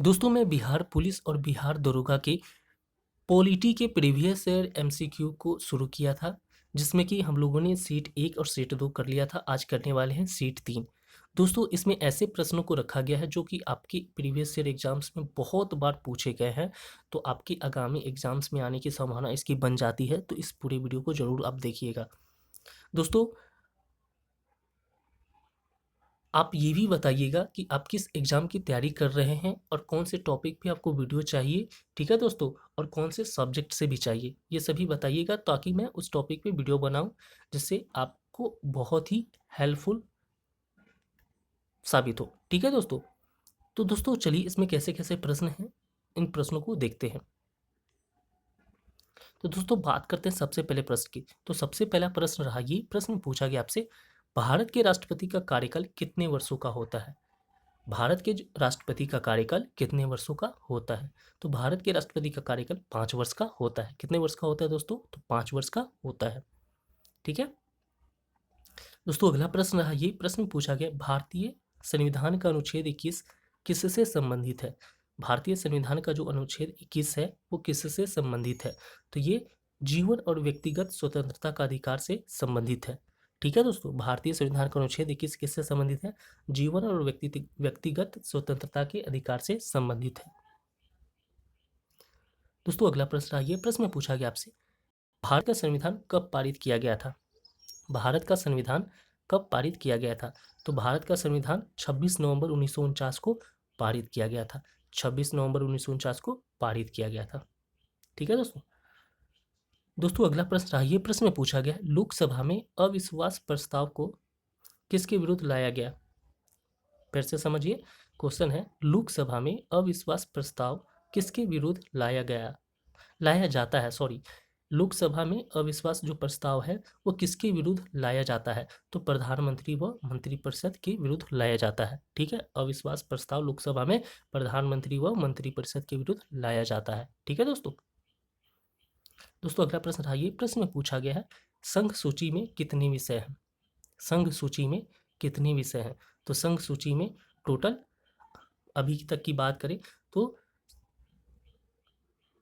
दोस्तों मैं बिहार पुलिस और बिहार दरोगा के पॉलिटी के प्रीवियस ईयर एमसीक्यू को शुरू किया था, जिसमें कि हम लोगों ने सीट 1 और सीट 2 कर लिया था। आज करने वाले हैं सीट 3। दोस्तों इसमें ऐसे प्रश्नों को रखा गया है जो कि आपके प्रीवियस ईयर एग्जाम्स में बहुत बार पूछे गए हैं, तो आपके आगामी एग्जाम्स में आने की संभावना इसकी बन जाती है। तो इस पूरे वीडियो को जरूर आप देखिएगा। दोस्तों आप ये भी बताइएगा कि आप किस एग्ज़ाम की तैयारी कर रहे हैं और कौन से टॉपिक पे आपको वीडियो चाहिए, ठीक है दोस्तों? और कौन से सब्जेक्ट से भी चाहिए, ये सभी बताइएगा ताकि मैं उस टॉपिक पे वीडियो बनाऊँ, जिससे आपको बहुत ही हेल्पफुल साबित हो, ठीक है दोस्तों? तो दोस्तों चलिए इसमें कैसे-कैसे प्रश्न हैं, इन प्रश्नों को देखते हैं। तो दोस्तों बात करते हैं सबसे पहले प्रश्न की। तो सबसे पहला प्रश्न रहा ये, प्रश्न पूछा गया आपसे, भारत के राष्ट्रपति का कार्यकाल कितने वर्षों का होता है? भारत के राष्ट्रपति का कार्यकाल कितने वर्षों का होता है? तो भारत के राष्ट्रपति का कार्यकाल 5 वर्ष का होता है। कितने वर्ष का होता है दोस्तों? तो 5 वर्ष का होता है। ठीक है दोस्तों, अगला प्रश्न रहा ये, प्रश्न पूछा गया, भारतीय संविधान का अनुच्छेद 21 किससे संबंधित है? भारतीय संविधान का जो अनुच्छेद 21 है वो किससे संबंधित है? तो ये जीवन और व्यक्तिगत स्वतंत्रता का अधिकार से संबंधित है। ठीक है दोस्तों, भारतीय संविधान का अनुच्छेद 21 किससे संबंधित है? जीवन और व्यक्तिगत स्वतंत्रता के अधिकार से संबंधित है। दोस्तों अगला प्रश्न रहा ये, प्रश्न में पूछा गया आपसे, भारत का संविधान कब पारित किया गया था? भारत का संविधान कब पारित किया गया था? तो भारत का संविधान 26 नवंबर 1949 को पारित किया गया था। 26 नवंबर 1949 को पारित किया गया था। ठीक है दोस्तों। दोस्तों अगला प्रश्न रहा ये, प्रश्न में पूछा गया, लोकसभा में अविश्वास प्रस्ताव को किसके विरुद्ध लाया गया? फिर से समझिए, क्वेश्चन है, लोकसभा में अविश्वास प्रस्ताव किसके विरुद्ध लाया जाता है, सॉरी, लोकसभा में अविश्वास जो प्रस्ताव है वो किसके विरुद्ध लाया जाता है? तो प्रधानमंत्री व मंत्रिपरिषद के विरुद्ध लाया जाता है। ठीक है, अविश्वास प्रस्ताव लोकसभा में प्रधानमंत्री व मंत्रिपरिषद के विरुद्ध लाया जाता है। ठीक है दोस्तों। दोस्तों अगला प्रश्न रहा ये, प्रश्न में पूछा गया है, संघ सूची में कितने विषय हैं? संघ सूची में कितने विषय हैं? तो संघ सूची में टोटल अभी तक की बात करें तो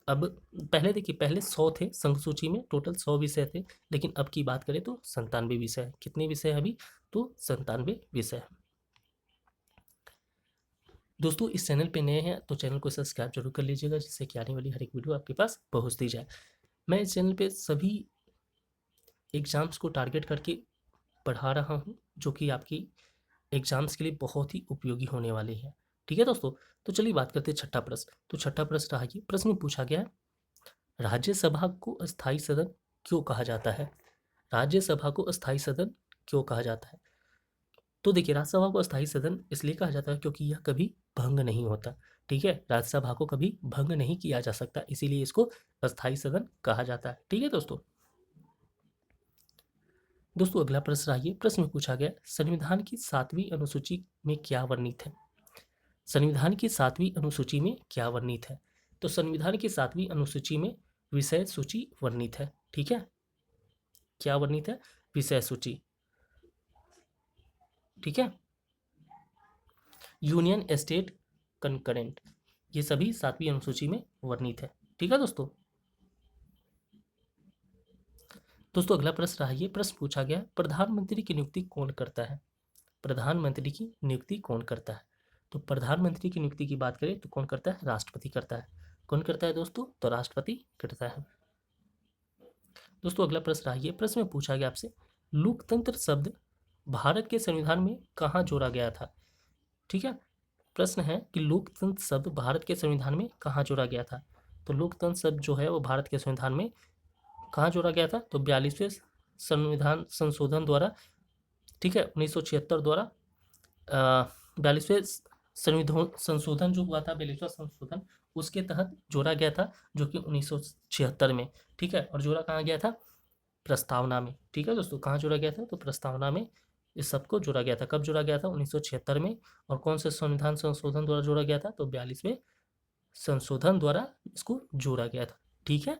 अब पहले देखिए, पहले 100 थे संघ सूची में, टोटल 100 विषय थे, लेकिन अब की बात करें तो 97 विषय है। कितने विषय है अभी? तो 97 विषय है। दोस्तों इस चैनल पे नए हैं तो चैनल को सब्सक्राइब जरूर कर लीजिएगा, जिससे कि आने वाली हर एक वीडियो आपके पास पहुंचती जाए। मैं इस चैनल पे सभी एग्जाम्स को टारगेट करके पढ़ा रहा हूँ, जो कि आपकी एग्जाम्स के लिए बहुत ही उपयोगी होने वाले हैं। ठीक है दोस्तों, तो चलिए बात करते हैं छठा प्रश्न। तो छठा प्रश्न रहा ये, प्रश्न में पूछा गया, राज्यसभा को अस्थायी सदन क्यों कहा जाता है? राज्यसभा को अस्थायी सदन क्यों कहा जाता है? तो देखिए, राज्यसभा को अस्थायी सदन इसलिए कहा जाता है क्योंकि यह कभी भंग नहीं होता। ठीक है, राज्यसभा को कभी भंग नहीं किया जा सकता, इसीलिए इसको अस्थायी सदन कहा जाता है। ठीक है दोस्तों। दोस्तों अगला प्रश्न आइए, प्रश्न में पूछा गया, संविधान की 7वीं अनुसूची में क्या वर्णित है? संविधान की 7वीं अनुसूची में क्या वर्णित है? तो संविधान की 7वीं अनुसूची में विषय सूची वर्णित है। ठीक है, क्या वर्णित है? विषय सूची। ठीक है, यूनियन एस्टेट कंकरेंट, ये सभी 7वीं अनुसूची में वर्णित है। ठीक है दोस्तों। दोस्तों अगला प्रश्न रहा ये, प्रश्न पूछा गया, प्रधानमंत्री की नियुक्ति कौन करता है? प्रधानमंत्री की नियुक्ति कौन करता है? तो प्रधानमंत्री की नियुक्ति की बात करें तो कौन करता है? राष्ट्रपति करता है। कौन करता है दोस्तों? तो राष्ट्रपति करता है। दोस्तों अगला प्रश्न रहा ये, प्रश्न में पूछा गया आपसे, लोकतंत्र शब्द भारत के संविधान में कहाँ जोड़ा गया था? ठीक है, प्रश्न है कि लोकतंत्र शब्द भारत के संविधान में कहाँ जोड़ा गया था? तो लोकतंत्र शब्द जो है वो भारत के संविधान में कहाँ जोड़ा गया था? तो 42वें संविधान संशोधन द्वारा, ठीक है, 1976 द्वारा 42वें संविधान संशोधन जो हुआ था, 42वां संशोधन, उसके तहत जोड़ा गया था, जो कि 1976 में। ठीक है, और जोड़ा कहाँ गया था? प्रस्तावना में। ठीक है दोस्तों, कहाँ जोड़ा गया था? तो प्रस्तावना में इस सबको जोड़ा गया था। कब जोड़ा गया था? 1976 में। और कौन से संविधान संशोधन द्वारा जोड़ा गया था? तो 42वें संशोधन द्वारा इसको जोड़ा गया था। ठीक है,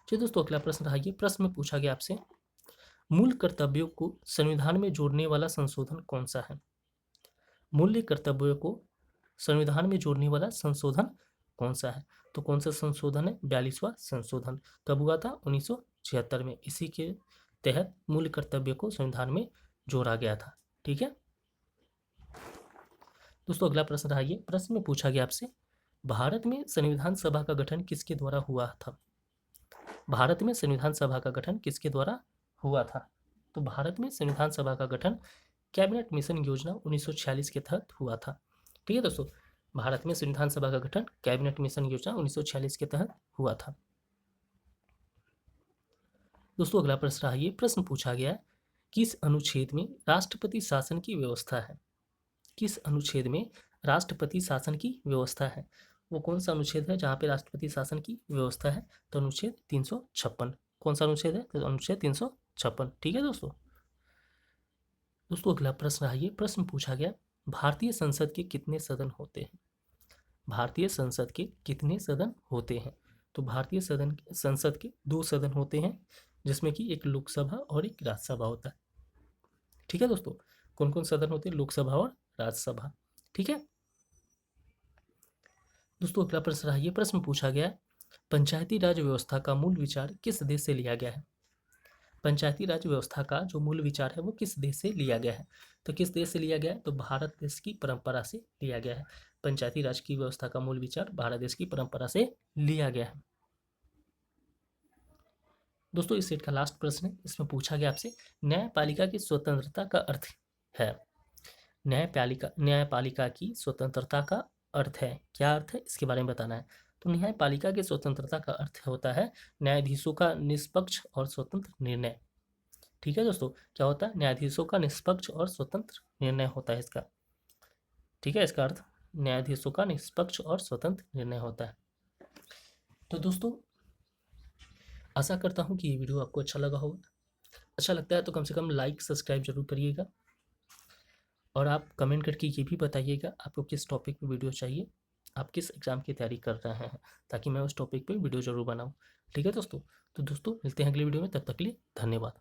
चलिए दोस्तों अगला प्रश्न रहा ये, प्रश्न में पूछा गया आपसे, मूल कर्तव्यों को संविधान में जोड़ने वाला संशोधन कौन सा है? मूल्य कर्तव्यों को संविधान में जोड़ने वाला संशोधन कौन सा है? तो कौन सा संशोधन है? 42वां संशोधन। कब हुआ था? 1976 में। इसी के तहत मूल कर्तव्य को संविधान में जोड़ा गया था। ठीक है दोस्तों, अगला प्रश्न रहा ये। प्रश्न में पूछा गया आपसे, भारत में संविधान सभा का गठन किसके द्वारा हुआ था? भारत में संविधान सभा का गठन किसके द्वारा हुआ था? तो भारत में संविधान सभा का गठन कैबिनेट मिशन योजना 1946 के तहत हुआ था। ठीक है दोस्तों, भारत में संविधान सभा का गठन कैबिनेट मिशन योजना 1946 के तहत हुआ था। दोस्तों, अगला प्रश्न रहा ये। प्रश्न पूछा गया, किस अनुच्छेद में राष्ट्रपति शासन की व्यवस्था है? किस अनुच्छेद में राष्ट्रपति शासन की व्यवस्था है? वो कौन सा अनुच्छेद है जहाँ पे राष्ट्रपति शासन की व्यवस्था है? तो अनुच्छेद 356। कौन सा अनुच्छेद है? तो अनुच्छेद 356। ठीक है दोस्तों। दोस्तों, अगला प्रश्न रहा ये। प्रश्न पूछा गया, भारतीय संसद के कितने सदन होते हैं? भारतीय संसद के कितने सदन होते हैं? तो भारतीय संसद के 2 सदन होते हैं, जिसमें कि एक लोकसभा और एक राज्यसभा होता है। ठीक है दोस्तों, कौन कौन सदन होते हैं? लोकसभा और राज्यसभा। ठीक है दोस्तों, अगला प्रश्न रहा ये। प्रश्न पूछा गया, पंचायती राज व्यवस्था का मूल विचार किस देश से लिया गया है? पंचायती राज व्यवस्था का जो मूल विचार है वो किस देश से लिया गया है? तो किस देश से लिया गया है? तो भारत देश की परंपरा से लिया गया है। पंचायती राज की व्यवस्था का मूल विचार भारत देश की परंपरा से लिया गया है। दोस्तों, इस सेट का लास्ट प्रश्न है। इसमें पूछा गया आपसे, न्यायपालिका की स्वतंत्रता का अर्थ है। न्यायपालिका की स्वतंत्रता का अर्थ है। क्या अर्थ है? इसके बारे में बताना है। तो न्यायपालिका की स्वतंत्रता का अर्थ होता है न्यायाधीशों का निष्पक्ष और स्वतंत्र निर्णय। ठीक है दोस्तों, क्या होता है? न्यायाधीशों का निष्पक्ष और स्वतंत्र निर्णय होता है इसका। ठीक है, इसका अर्थ न्यायाधीशों का निष्पक्ष और स्वतंत्र निर्णय होता है। तो दोस्तों, आशा करता हूँ कि ये वीडियो आपको अच्छा लगा होगा। अच्छा लगता है तो कम से कम लाइक सब्सक्राइब जरूर करिएगा, और आप कमेंट करके ये भी बताइएगा आपको किस टॉपिक पे वीडियो चाहिए, आप किस एग्ज़ाम की तैयारी कर रहे हैं, ताकि मैं उस टॉपिक पे वीडियो जरूर बनाऊँ। ठीक है दोस्तों, तो दोस्तों मिलते हैं अगले वीडियो में, तब तक के लिए धन्यवाद।